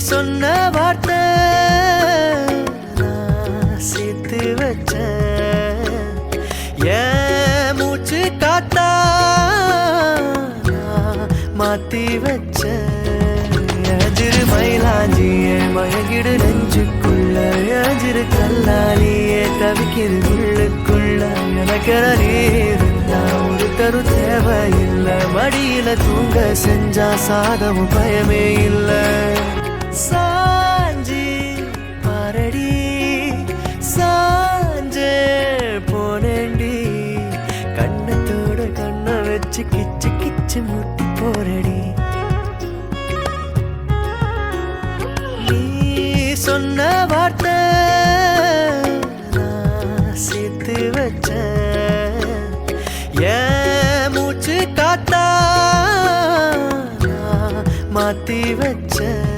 சொன்ன வார்த்தை நான் சேர்த்து வச்சேன். என் மூச்சு காத்தா நான் மாத்தி வச்சேன். எஜிரு மயிலாஞ்சியே மயங்கிடு நெஞ்சுக்குள்ள, எஜிரு கல்லாலியே தவிக்கிது உள்ளுக்குள்ள. எனக்கென நீ இருந்தா ஒரு தரு தேவையில்லை, மடியில தூங்க செஞ்சா சாதமும் பயமே இல்லை. சாஞ்சி பாரடி சாஞ்சே போனேண்டி, கண்ணத்தோட கண்ணை வச்சு கிச்சு கிச்சு முட்டி போரடி. நீ சொன்ன வார்த்தை நான் சேர்த்து வச்சேன். என் மூச்சு காத்தா நான் மாத்தி வச்சேன்.